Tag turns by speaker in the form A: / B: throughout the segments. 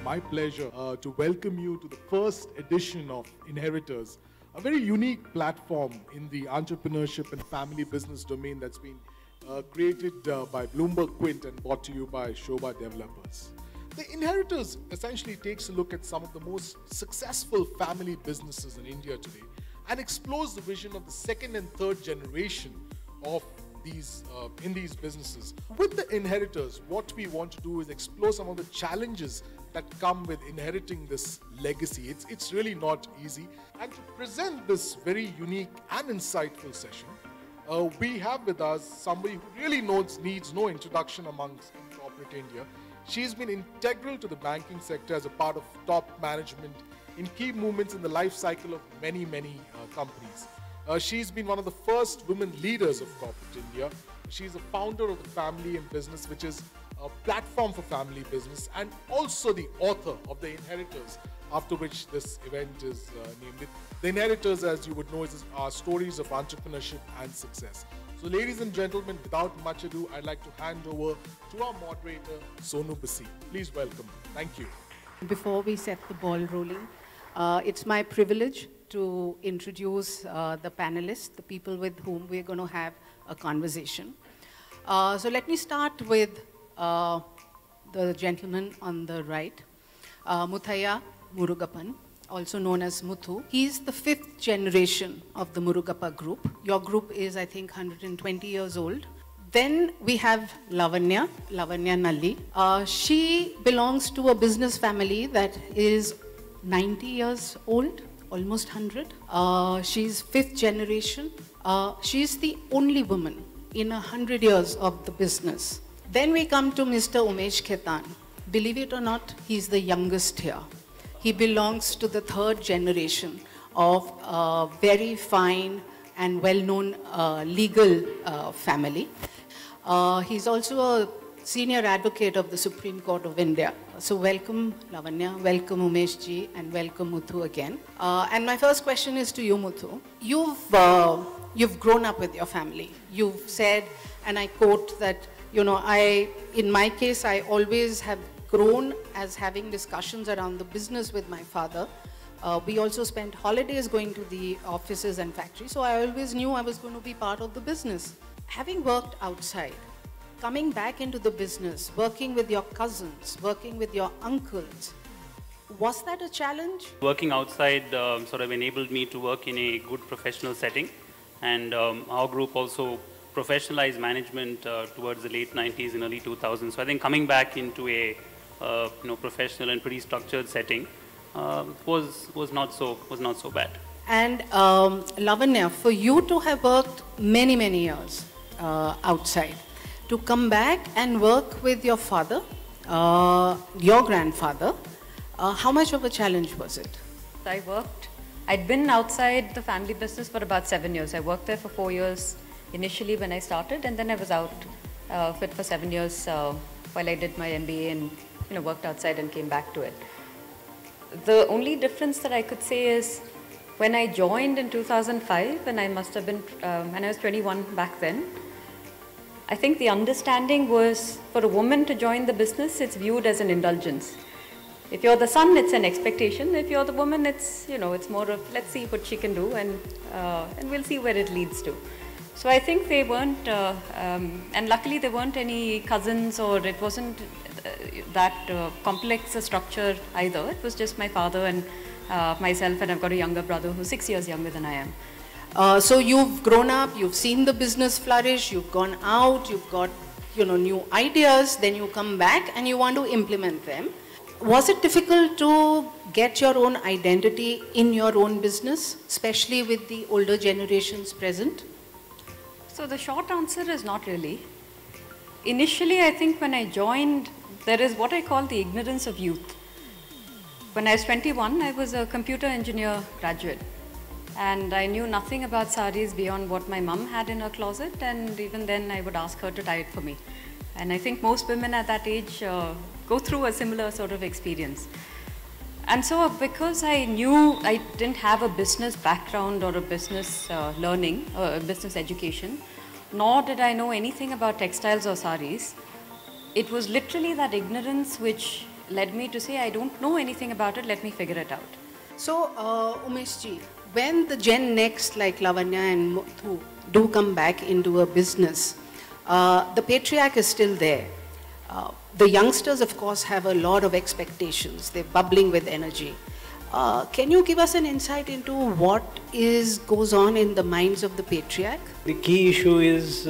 A: my pleasure to welcome you to the first edition of Inheritors, a very unique platform in the entrepreneurship and family business domain that's been created by Bloomberg Quint and brought to you by SOBHA developers. The Inheritors essentially takes a look at some of the most successful family businesses in India today and explores the vision of the second and third generation of these in these businesses. With the Inheritors, what we want to do is explore some of the challenges that come with inheriting this legacy. It's really not easy. And to present this very unique and insightful session, we have with us somebody who really needs no introduction amongst corporate India. She's been integral to the banking sector as a part of top management in key movements in the life cycle of many companies. She's been one of the first women leaders of corporate India. She's a founder of the Family and Business, which is a platform for family business, and also the author of The Inheritors, after which this event is named. The Inheritors, as you would know, are stories of entrepreneurship and success. So ladies and gentlemen, without much ado, I'd like to hand over to our moderator, Sonu Basi. Please welcome. Thank you.
B: Before we set the ball rolling, it's my privilege to introduce the panelists, the people with whom we're going to have a conversation. So let me start with the gentleman on the right, Muthaiya Murugappan, also known as Muthu. He's the 5th generation of the Murugappa group. Your group is, I think, 120 years old. Then we have Lavanya Nalli. She belongs to a business family that is 90 years old, almost 100. She's 5th generation. She's the only woman in 100 years of the business. Then we come to Mr. Umesh Khetan. Believe it or not, he's the youngest here. He belongs to the 3rd generation of a very fine and well-known legal family. He's also a senior advocate of the Supreme Court of India. So welcome Lavanya, welcome Umesh ji, and welcome Muthu again. And my first question is to you, Muthu. You've grown up with your family. You've said, and I quote that, you know, in my case, I always have grown as having discussions around the business with my father. We also spent holidays going to the offices and factories, so I always knew I was going to be part of the business. Having worked outside, coming back into the business, working with your cousins, working with your uncles, was that a challenge?
C: Working outside sort of enabled me to work in a good professional setting, and our group also professionalized management towards the late 90s and early 2000s. So I think coming back into a professional and pretty structured setting was not so bad. And
B: Lavanya, for you to have worked many years outside, to come back and work with your father, your grandfather, how much of a challenge was it?
D: I'd been outside the family business for about 7 years. I worked there for 4 years initially when I started, and then I was out of it for 7 years while I did my MBA and worked outside and came back to it. The only difference that I could say is when I joined in 2005, and I must have been, when I was 21 back then, I think the understanding was for a woman to join the business, it's viewed as an indulgence. If you're the son, it's an expectation. If you're the woman, it's, it's more of, let's see what she can do, and we'll see where it leads to. So I think they weren't, and luckily there weren't any cousins, or it wasn't that complex a structure either. It was just my father and myself, and I've got a younger brother who's 6 years younger than I am.
B: So you've grown up, you've seen the business flourish, you've gone out, you've got new ideas, then you come back and you want to implement them. Was it difficult to get your own identity in your own business, especially with the older generations present?
D: So the short answer is not really. Initially, I think when I joined, there is what I call the ignorance of youth. When I was 21, I was a computer engineer graduate, and I knew nothing about saris beyond what my mum had in her closet, and even then I would ask her to tie it for me. And I think most women at that age go through a similar sort of experience. And so because I knew I didn't have a business background or a business learning or a business education, nor did I know anything about textiles or saris, it was literally that ignorance which led me to say, I don't know anything about it, let me figure it out.
B: So, Umeshji, when the Gen Next like Lavanya and Muthu do come back into a business, the patriarch is still there. The youngsters, of course, have a lot of expectations. They're bubbling with energy. Can you give us an insight into what goes on in the minds of the patriarch?
E: The key issue is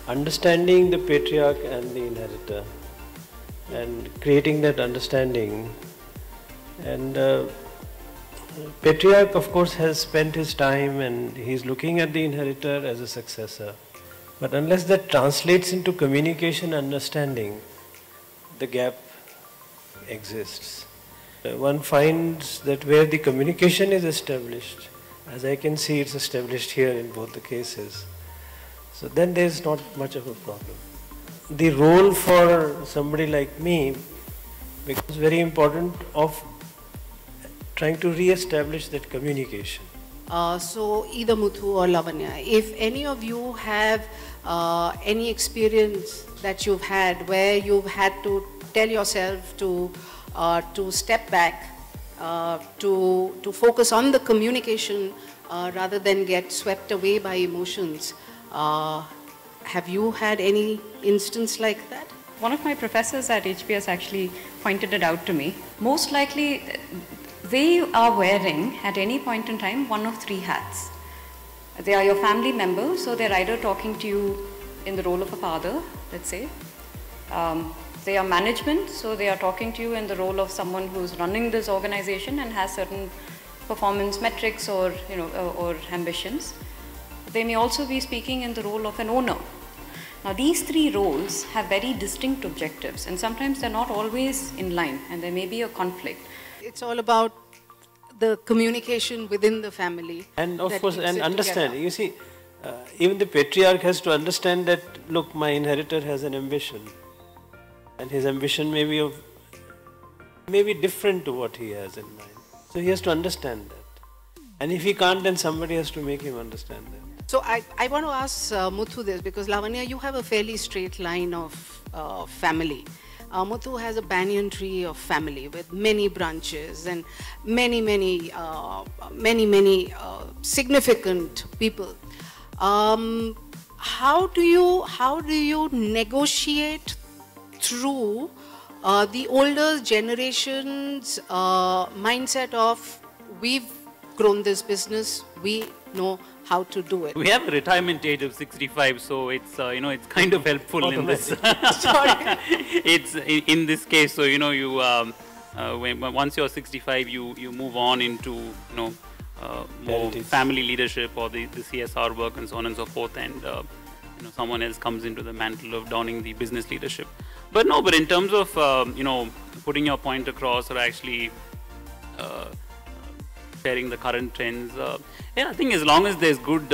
E: understanding the patriarch and the inheritor and creating that understanding. And patriarch, of course, has spent his time and he's looking at the inheritor as a successor. But unless that translates into communication understanding, the gap exists. One finds that where the communication is established, as I can see it's established here in both the cases, so then there's not much of a problem. The role for somebody like me becomes very important of trying to re-establish that communication.
B: So either Muthu or Lavanya, if any of you have any experience that you've had where you've had to tell yourself to step back, to focus on the communication rather than get swept away by emotions, have you had any instance like that?
D: One of my professors at HPS actually pointed it out to me. Most likely, they are wearing at any point in time one of three hats. They are your family members, so they're either talking to you in the role of a father, let's say. They are management, so they are talking to you in the role of someone who's running this organization and has certain performance metrics or or ambitions. They may also be speaking in the role of an owner. Now these three roles have very distinct objectives, and sometimes they're not always in line, and there may be a conflict.
B: It's all about the communication within the family.
E: And of course, and understanding. You see, even the patriarch has to understand that, look, my inheritor has an ambition. And his ambition may be different to what he has in mind. So he has to understand that. And if he can't, then somebody has to make him understand that.
B: So I want to ask Muthu this, because Lavanya, you have a fairly straight line of family. Muthu has a banyan tree of family with many branches and many significant people. How do you negotiate through the older generation's mindset of, we've grown this business, we know how to do it?
C: We have a retirement age of 65, so it's it's kind of helpful in this.
B: Sorry.
C: It's in this case. So once you're 65, you move on into more family leadership or the CSR work and so on and so forth, and someone else comes into the mantle of donning the business leadership. But in terms of putting your point across or actually sharing the current trends, I think as long as there's good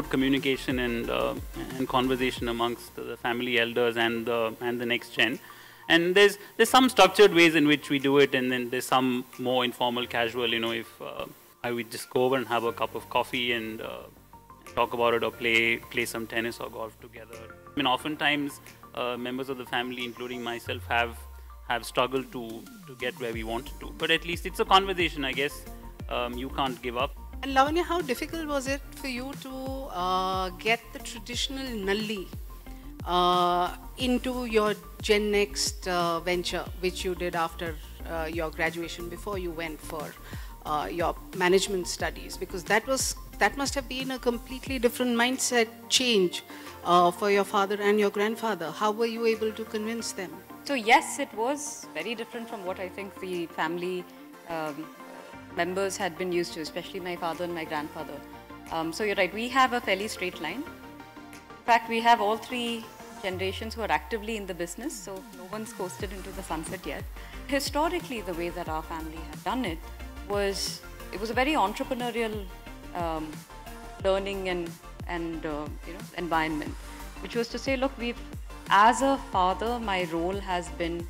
C: communication and conversation amongst the family elders and the next gen, and there's some structured ways in which we do it, and then there's some more informal, casual. If I would just go over and have a cup of coffee and talk about it, or play some tennis or golf together. I mean, oftentimes members of the family, including myself, have struggled to get where we wanted to. But at least it's a conversation, I guess. You can't give up.
B: And Lavanya, how difficult was it for you to get the traditional Nalli into your Gen Next venture, which you did after your graduation, before you went for your management studies? Because that must have been a completely different mindset change for your father and your grandfather. How were you able to convince them?
D: So yes, it was very different from what I think the family members had been used to, especially my father and my grandfather. So you're right, we have a fairly straight line. In fact, we have all three generations who are actively in the business, so no one's coasted into the sunset yet. Historically, the way that our family had done it was a very entrepreneurial learning and environment, which was to say, look, as a father, my role has been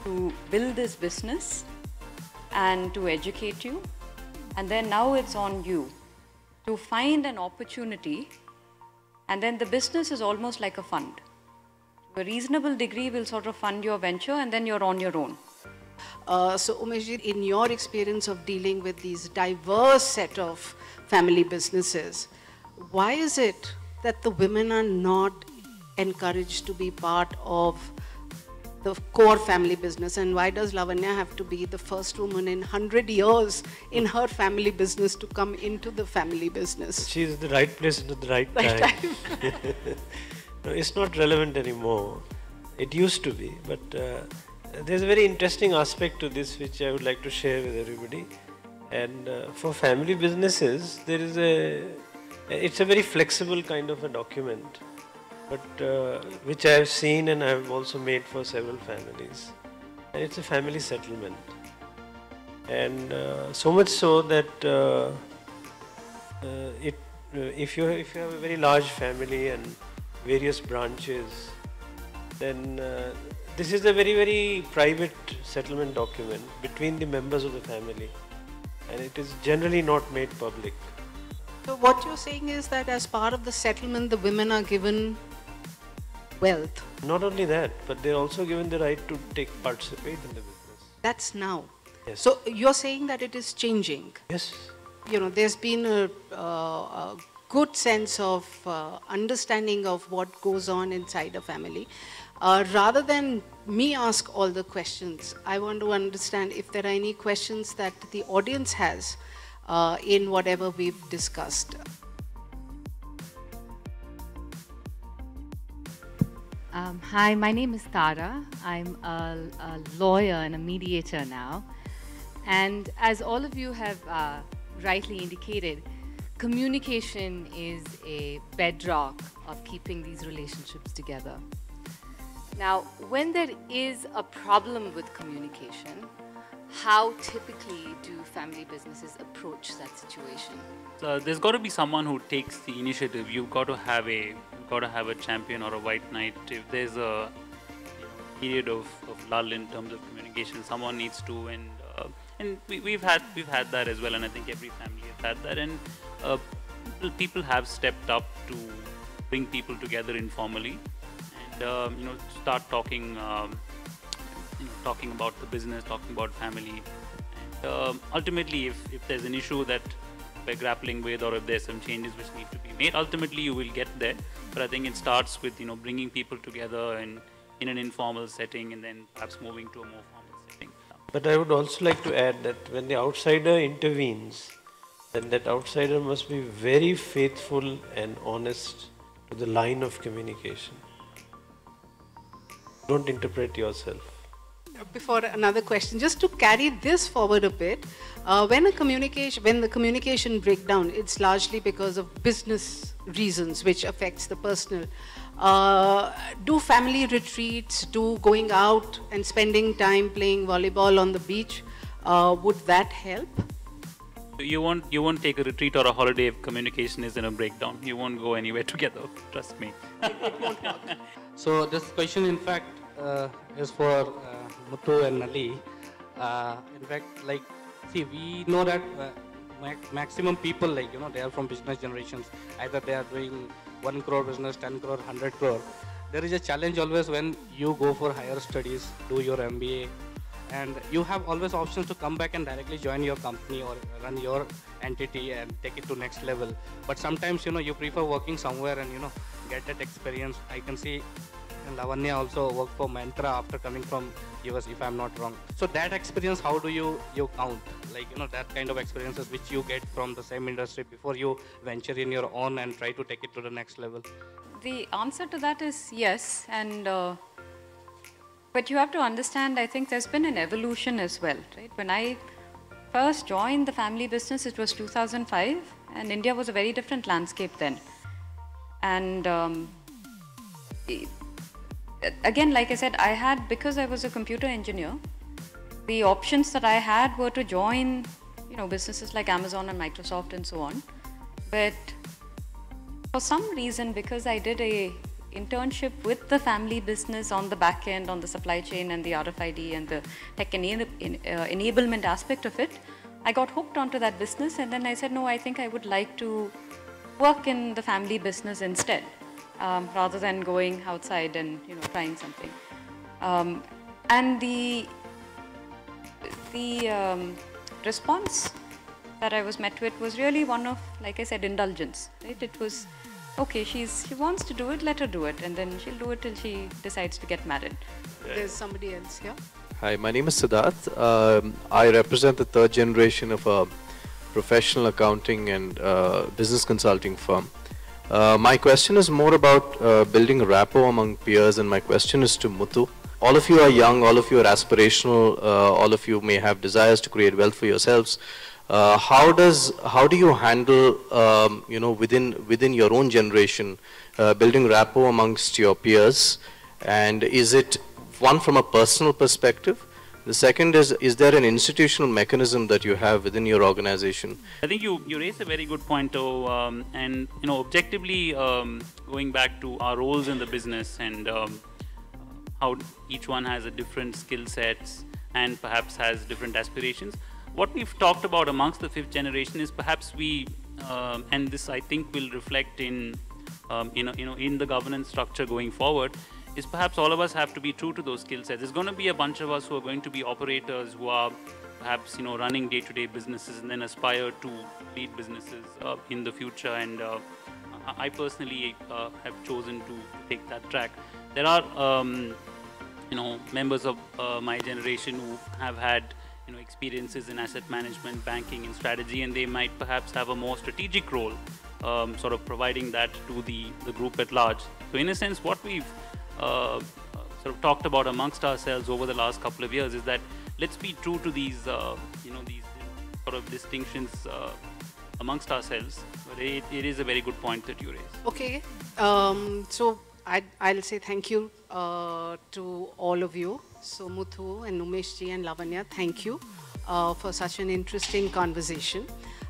D: to build this business and to educate you, and then now it's on you to find an opportunity, and then the business is almost like a fund. a reasonable degree will sort of fund your venture, and then you're on your own.
B: So Umeshji, in your experience of dealing with these diverse set of family businesses, why is it that the women are not encouraged to be part of the core family business, and why does Lavanya have to be the first woman in 100 years in her family business to come into the family business?
E: She is the right place at the right time. No, it's not relevant anymore. It used to be, but there's a very interesting aspect to this which I would like to share with everybody. And for family businesses, there is it's a very flexible kind of a document, but which I have seen and I have also made for several families. And it's a family settlement. And so much so that if you have a very large family and various branches, then this is a very, very private settlement document between the members of the family, and it is generally not made public.
B: So what you're saying is that as part of the settlement, the women are given wealth.
E: Not only that, but they're also given the right to participate in the business.
B: That's now.
E: Yes.
B: So you're saying that it is changing.
E: Yes.
B: You know, there's been a good sense of understanding of what goes on inside a family. Rather than me ask all the questions, I want to understand if there are any questions that the audience has in whatever we've discussed.
F: Hi, my name is Tara. I'm a lawyer and a mediator now. And as all of you have rightly indicated, communication is a bedrock of keeping these relationships together. Now, when there is a problem with communication, how typically do family businesses approach that situation?
C: There's got to be someone who takes the initiative. You've got to have a champion or a white knight. If there's a period of lull in terms of communication, someone needs to, and we've had that as well, and I think every family has had that, and people have stepped up to bring people together informally, and start talking about the business, talking about family, and ultimately if there's an issue that we're grappling with, or if there's some changes which need to be made, ultimately you will get there. But I think it starts with bringing people together and in an informal setting, and then perhaps moving to a more formal setting.
E: But I would also like to add that when the outsider intervenes, then that outsider must be very faithful and honest to the line of communication. Don't interpret yourself.
B: Before another question, just to carry this forward a bit, when the communication breaks down, it's largely because of business reasons which affects the personal. Do family retreats, do going out and spending time playing volleyball on the beach, would that help?
C: You won't take a retreat or a holiday if communication is in a breakdown. You won't go anywhere together, trust me.
B: It won't work.
G: So this question in fact is for Muthu and Nali. In fact, see, we know that maximum people, they are from business generations. Either they are doing 1 crore business, 10 crore, 100 crore. There is a challenge always when you go for higher studies, do your MBA, and you have always options to come back and directly join your company or run your entity and take it to next level. But sometimes, you prefer working somewhere and, get that experience. I can see Lavanya also worked for Mantra after coming from US, if I'm not wrong. So that experience, how do you count? That kind of experiences which you get from the same industry before you venture in your own and try to take it to the next level?
D: The answer to that is yes, and but you have to understand, I think there's been an evolution as well, right? When I first joined the family business, it was 2005, and India was a very different landscape then. And again, like I said, because I was a computer engineer, the options that I had were to join, businesses like Amazon and Microsoft and so on. But for some reason, because I did a internship with the family business on the back end, on the supply chain and the RFID and the tech enablement aspect of it, I got hooked onto that business, and then I said, no, I think I would like to work in the family business instead. rather than going outside and trying something. And the response that I was met with was really one of, like I said, indulgence. Right? It was, okay, she wants to do it, let her do it, and then she'll do it till she decides to get married.
B: There's somebody else here.
H: Hi, my name is Siddharth. I represent the third generation of a professional accounting and business consulting firm. My question is more about building a rapport among peers, and my question is to Muthu. All of you are young, all of you are aspirational, all of you may have desires to create wealth for yourselves. How do you handle, within your own generation, building rapport amongst your peers? And is it one from a personal perspective? The second is there an institutional mechanism that you have within your organization?
C: I think you raised a very good point, and objectively, going back to our roles in the business and how each one has a different skill sets and perhaps has different aspirations. What we've talked about amongst the fifth generation is perhaps we, and this I think will reflect in the governance structure going forward, is perhaps all of us have to be true to those skill sets. There's going to be a bunch of us who are going to be operators, who are perhaps running day-to-day businesses and then aspire to lead businesses in the future. And I personally have chosen to take that track. There are members of my generation who have had experiences in asset management, banking, and strategy, and they might perhaps have a more strategic role, sort of providing that to the group at large. So in a sense, what we've sort of talked about amongst ourselves over the last couple of years is that let's be true to these, these sort of distinctions amongst ourselves. But it is a very good point that you raised.
B: Okay, so I'll say thank you to all of you. So Muthu and Umeshji and Lavanya, thank you for such an interesting conversation.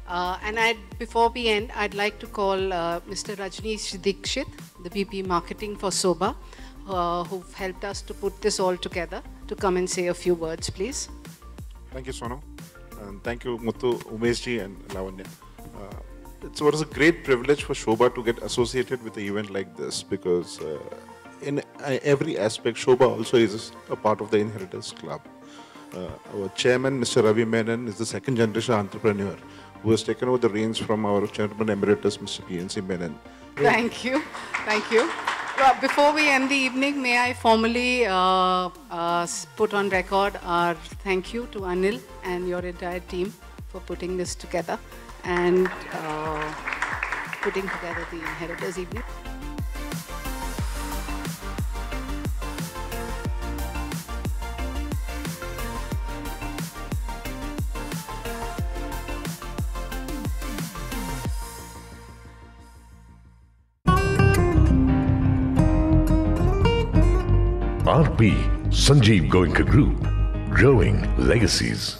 B: And before we end, I'd like to call Mr. Rajneesh Dikshit, the VP Marketing for SOBHA, who've helped us to put this all together, to come and say a few words, please.
I: Thank you, Sonu. And thank you, Muthu, Umeshji and Lavanya. It was a great privilege for SOBHA to get associated with an event like this, because in every aspect, SOBHA also is a part of the Inheritors Club. Our chairman, Mr. Ravi Menon, is the second generation entrepreneur who has taken over the reins from our chairman emeritus, Mr. PNC Menon.
B: Thank you. Thank you. Before we end the evening, may I formally put on record our thank you to Anil and your entire team for putting this together and putting together the Inheritors evening.
J: RP Sanjeev Goenka Group, growing legacies.